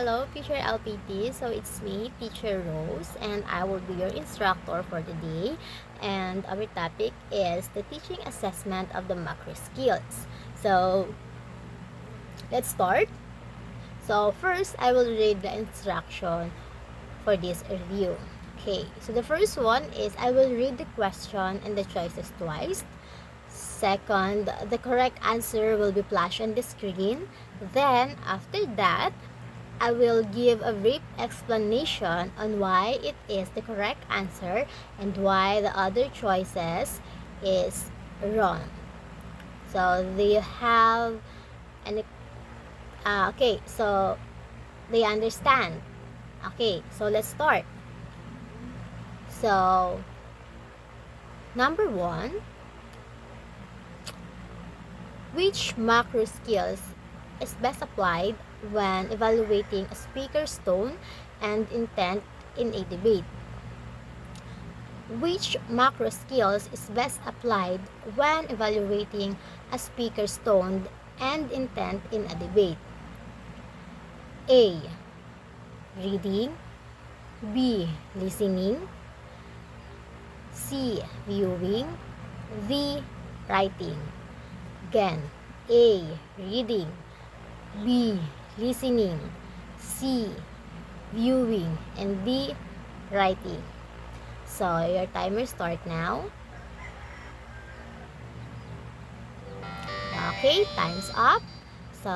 hello, future LPT. So it's me, Teacher Rose, and I will be your instructor for today. And our topic is the teaching assessment of the macro skills. So let's start. So first, I will read the instruction for this review. Okay, so the first one is I will read the question and the choices twice. Second, the correct answer will be flashed on the screen. Then, after that, I will give a brief explanation on why it is the correct answer and why the other choices is wrong. So, they have an okay, so they understand. Okay, so let's start. So, number 1, which macro skills is best applied when evaluating a speaker's tone and intent in a debate? Which macro skills is best applied when evaluating a speaker's tone and intent in a debate? A. Reading. B. Listening. C. Viewing. D. Writing. Again, A. Reading. B. Listening. C. Viewing. And D. Writing. So, your timer start now. Okay, time's up. So,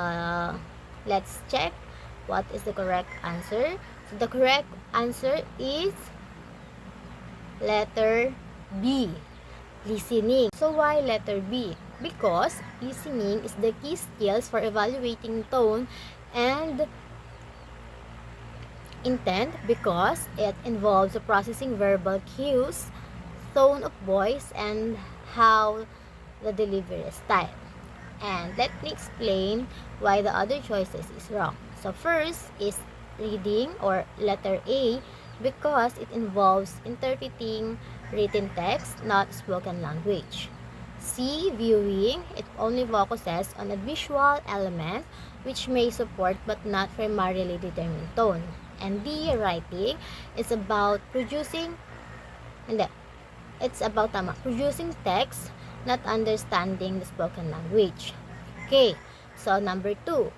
let's check what is the correct answer. So, the correct answer is letter B. Listening. So, why letter B? Because listening is the key skills for evaluating tone and intent because it involves processing verbal cues, tone of voice, and how the delivery style. And let me explain why the other choices is wrong. So first is reading or letter A because it involves interpreting written text, not spoken language. C. Viewing. It only focuses on a visual element which may support but not primarily determine tone. And D. Writing is about producing producing text, not understanding the spoken language. Okay, so number 2.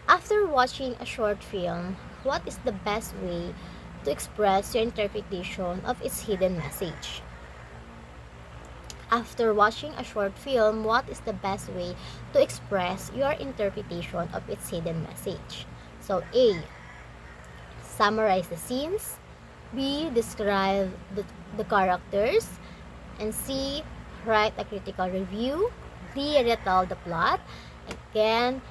After watching a short film, what is the best way to express your interpretation of its hidden message? After watching a short film, what is the best way to express your interpretation of its hidden message? So A. Summarize the scenes. B. Describe the characters. And C. Write a critical review. D. Retell the plot. Again,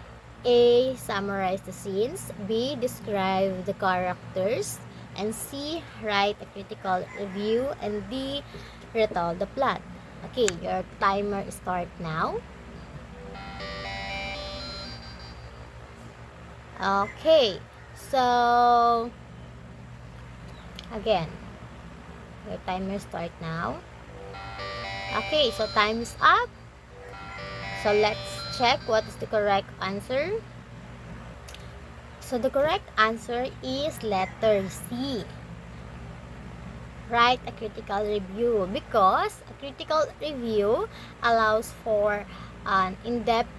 A. Summarize the scenes. B. Describe the characters. And C. Write a critical review. And D. Retell the plot. Okay, your timer start now. Okay, so again, your timer start now. Okay, so time is up. So let's check what is the correct answer. So the correct answer is letter C. Write a critical review because a critical review allows for an in-depth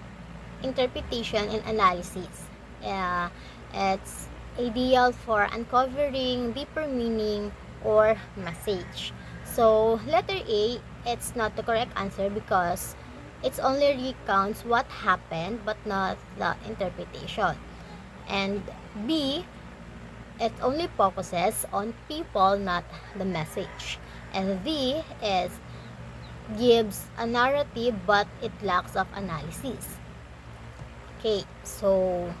interpretation and analysis. It's ideal for uncovering deeper meaning or message. So letter A, it's not the correct answer because it only recounts what happened but not the interpretation. And B, it only focuses on people, not the message. And D is gives a narrative but it lacks of analysis. Okay, so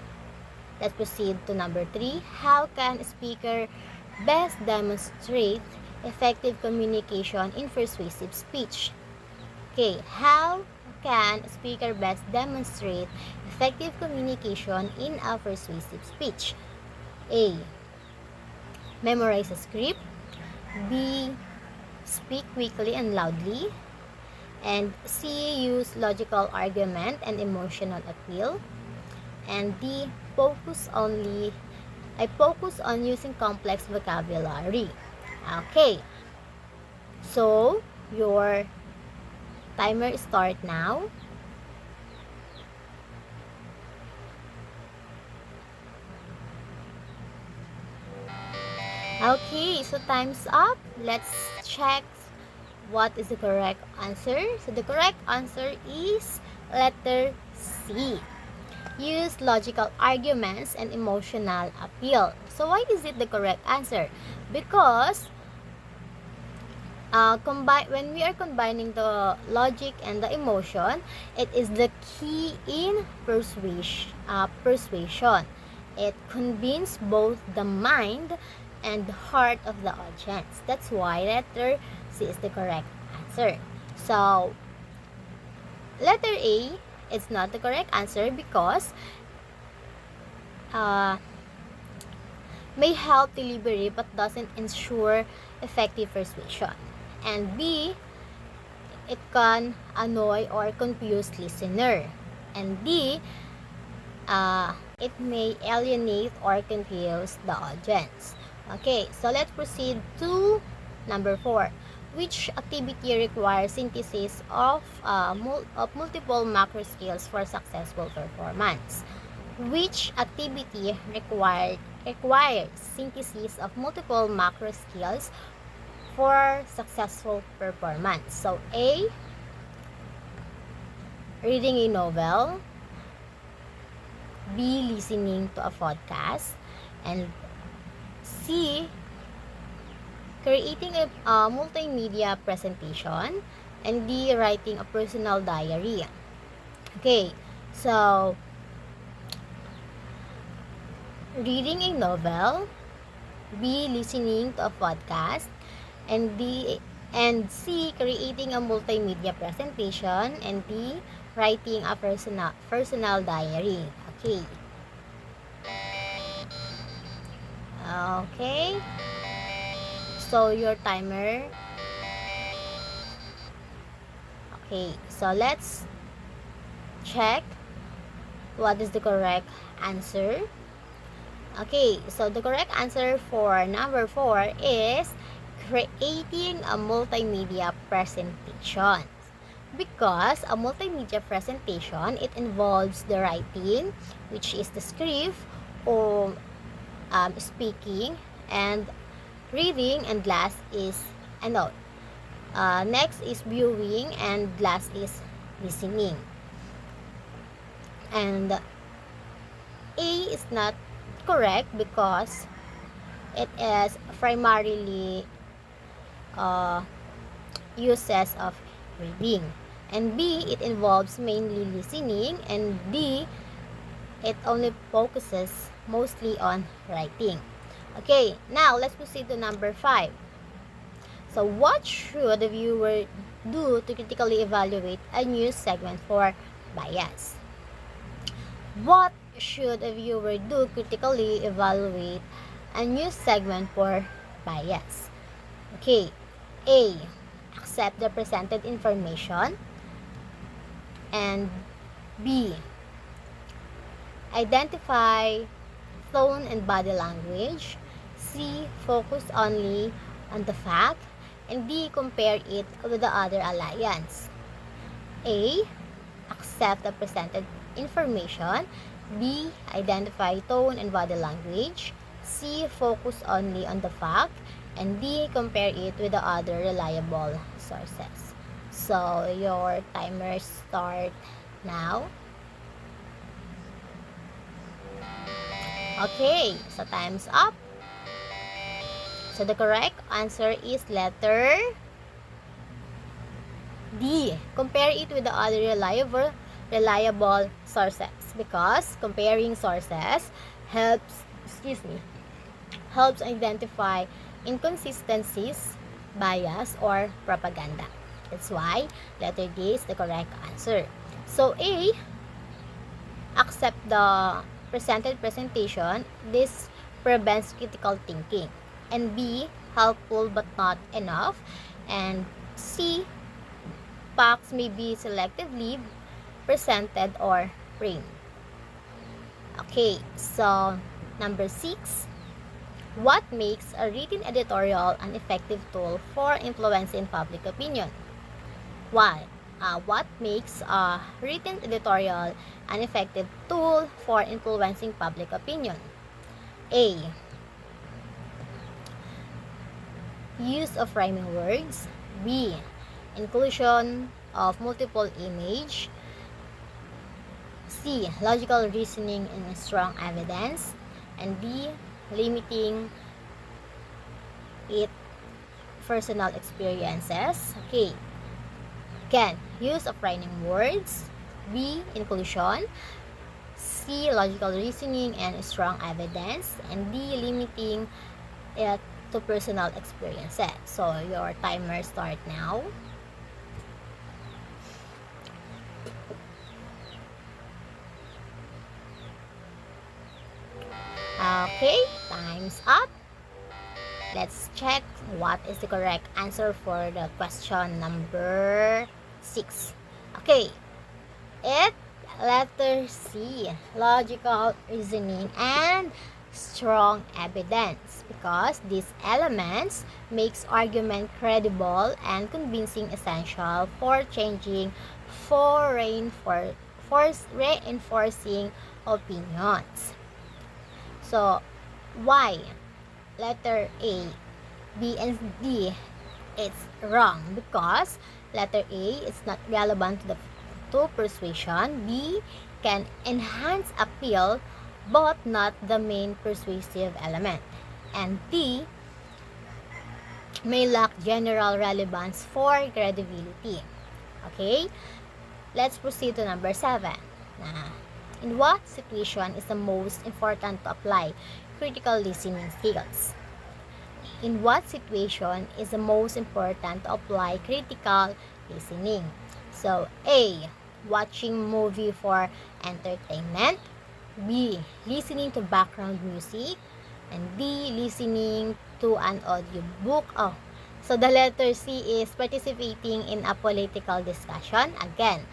let's proceed to number 3. How can a speaker best demonstrate effective communication in persuasive speech? Okay, how can a speaker best demonstrate effective communication in a persuasive speech? A. Memorize a script. B. Speak quickly and loudly. And C. Use logical argument and emotional appeal. And D. Focus only I focus on using complex vocabulary. Okay, so your timer start now. Okay, so time's up. Let's check what is the correct answer. So the correct answer is letter C. Use logical arguments and emotional appeal. So why is it the correct answer? Because when we are combining the logic and the emotion, it is the key in persuasion. It convinces both the mind and the heart of the audience. That's why letter C is the correct answer. So letter A is not the correct answer because may help delivery but doesn't ensure effective persuasion. And B, it can annoy or confuse listener. And D, it may alienate or confuse the audience. Okay, so let's proceed to number 4. Which activity requires synthesis of multiple macro skills for successful performance? Which activity requires synthesis of multiple macro skills for successful performance? So A, reading a novel, B, listening to a podcast, and C, creating a multimedia presentation, and D, writing a personal diary. Okay, so reading a novel, B, listening to a podcast, and C, creating a multimedia presentation, and D, writing a personal diary. Okay. Okay. So your timer. Okay. So let's check what is the correct answer. Okay. So the correct answer for number 4 is creating a multimedia presentation. Because a multimedia presentation, it involves the writing, which is the script, or speaking, and reading, and last is next is viewing, and last is listening. And A is not correct because it is primarily uses of reading, and B, it involves mainly listening, and D, it only focuses mostly on writing. Okay, now let's proceed to number 5. So what should the viewer do to critically evaluate a news segment for bias? What should a viewer do critically evaluate a news segment for bias? Okay, A, accept the presented information, and B, identify tone and body language, C, focus only on the fact, and D, compare it with the other alliance. A, accept the presented information, B, identify tone and body language, C, focus only on the fact, and D, compare it with the other reliable sources. So your timer start now. Okay, so time's up. So the correct answer is letter D. Compare it with the other reliable sources, because comparing sources helps identify inconsistencies, bias, or propaganda. That's why letter D is the correct answer. So A, accept the presented presentation. This prevents critical thinking. And B, helpful but not enough. And C, facts may be selectively presented or framed. Okay, so Number 6, what makes a written editorial an effective tool for influencing public opinion? Why? What makes a written editorial an effective tool for influencing public opinion? A. Use of rhyming words. B. Inclusion of multiple image. C. Logical reasoning and strong evidence. And D. Limiting it personal experiences. Okay. Again, use of rhyming words. B. Inclusion. C. Logical reasoning and strong evidence. And D. Limiting it to personal experiences. So, your timer start now. Okay, time's up. Let's check what is the correct answer for the question number 6. Okay, it letter C, logical reasoning and strong evidence, because these elements makes argument credible and convincing, essential for changing, for reinforcing opinions. So, why letter A, B, and D it's wrong? Because letter A is not relevant to persuasion. B can enhance appeal but not the main persuasive element. And D may lack general relevance for credibility. Okay? Let's proceed to number 7. In what situation is the most important to apply critical listening skills? In what situation is the most important to apply critical listening? So, A. Watching movie for entertainment. B. Listening to background music. And D. Listening to an audiobook. So the letter C is participating in a political discussion. Again,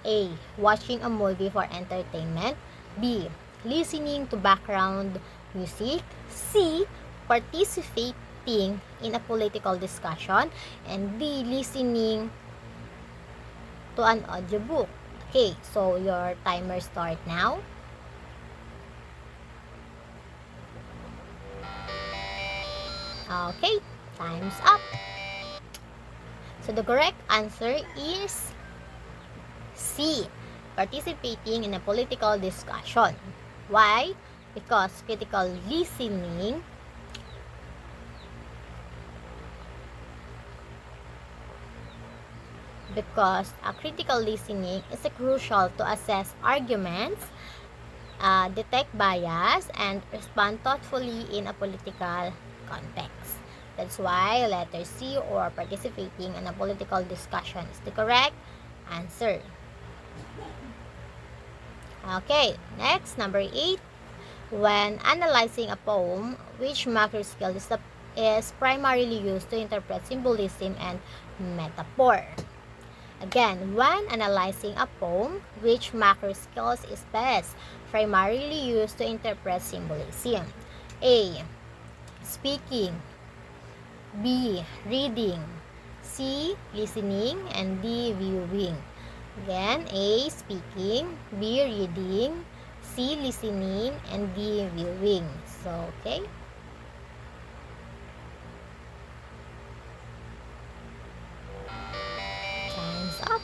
A. Watching a movie for entertainment. B. Listening to background music. C. Participating in a political discussion. And D. Listening to an audiobook. Okay, so your timer start now. Okay, time's up. So the correct answer is C. Participating in a political discussion. Why? Because critical listening critical listening is crucial to assess arguments, detect bias, and respond thoughtfully in a political context. That's why letter C, or participating in a political discussion, is the correct answer. Okay, next, number 8. When analyzing a poem, which macro skill is primarily used to interpret symbolism and metaphor? Again, when analyzing a poem, which macro skills is best primarily used to interpret symbolism? A. Speaking. B. Reading. C. Listening. And D. Viewing. Again, A. Speaking. B. Reading. C. Listening. And D. Viewing. So, okay. Time's up.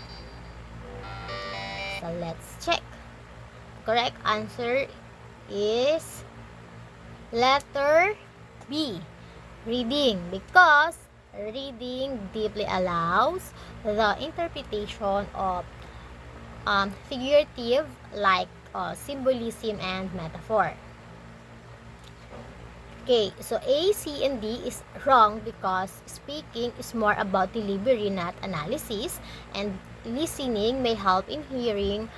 So, let's check. Correct answer is letter B. Reading, because reading deeply allows the interpretation of figurative like symbolism and metaphor. Okay, so A, C, and D is wrong because speaking is more about delivery, not analysis, and listening may help in hearing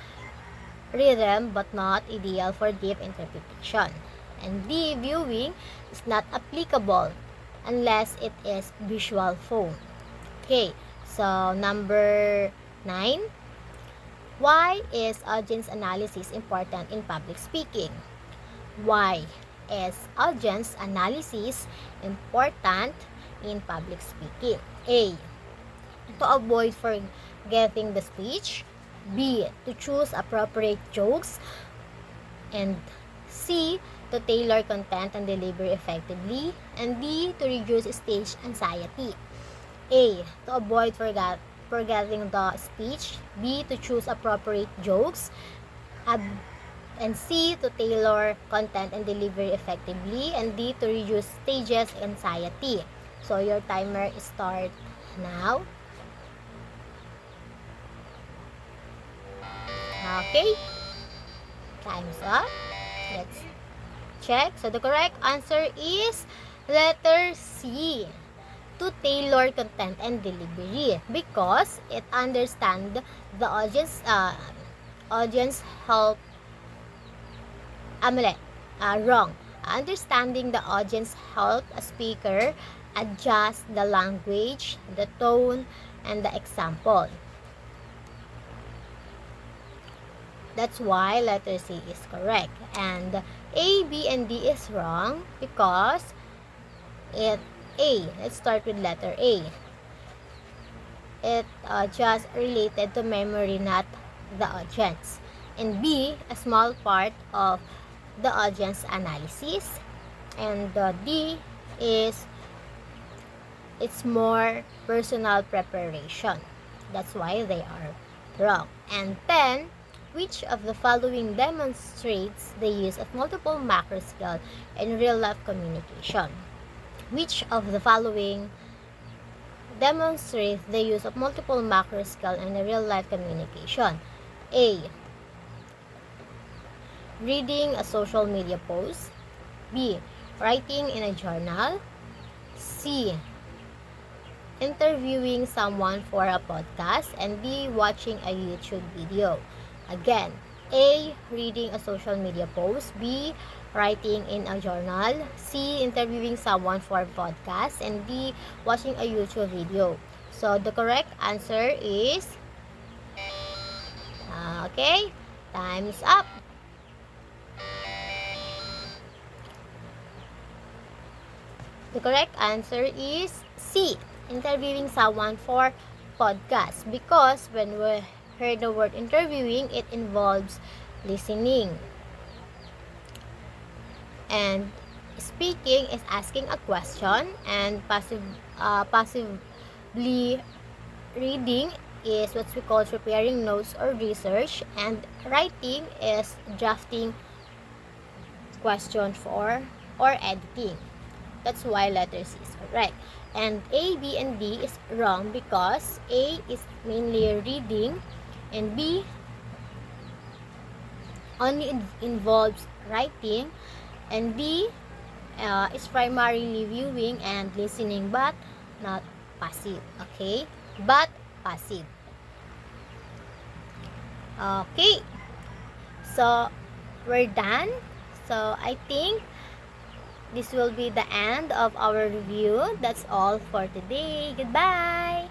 rhythm but not ideal for deep interpretation. And D, viewing is not applicable unless it is visual form. Okay, so number 9. Why is audience analysis important in public speaking? Why? is audience analysis important in public speaking? A. To avoid forgetting the speech. B. To choose appropriate jokes. And C. To tailor content and deliver effectively. And D. To reduce stage anxiety. A. To avoid forgetting the speech. B. To choose appropriate jokes. And C. To tailor content and deliver effectively. And D. To reduce stages anxiety. So your timer start now. Okay. Time's up. Let's check. So the correct answer is letter C. To tailor content and delivery, because it understand the audience help wrong. Understanding the audience help a speaker adjust the language, the tone, and the example. That's why letter C is correct. And A, B, and D is wrong because let's start with letter A. It just related to memory, not the audience. And B, a small part of the audience analysis. And D is it's more personal preparation. That's why they are wrong. And 10, which of the following demonstrates the use of multiple macro skills in real-life communication? Which of the following demonstrates the use of multiple macro skills in real-life communication? A. Reading a social media post. B. Writing in a journal. C. Interviewing someone for a podcast. And D. Watching a YouTube video. Again, A. Reading a social media post. B. Writing in a journal. C. Interviewing someone for a podcast. And D. Watching a YouTube video. So, the correct answer is okay, time's up. The correct answer is C. Interviewing someone for podcast, because when we heard the word interviewing, it involves listening. And speaking is asking a question, and passively reading is what we call preparing notes or research, and writing is drafting question for or editing. That's why letter C is correct. And A, B, and D is wrong because A is mainly reading and B only involves writing, and D is primarily viewing and listening but not passive. Okay? But passive. Okay. So, we're done. So, I think this will be the end of our review. That's all for today. Goodbye!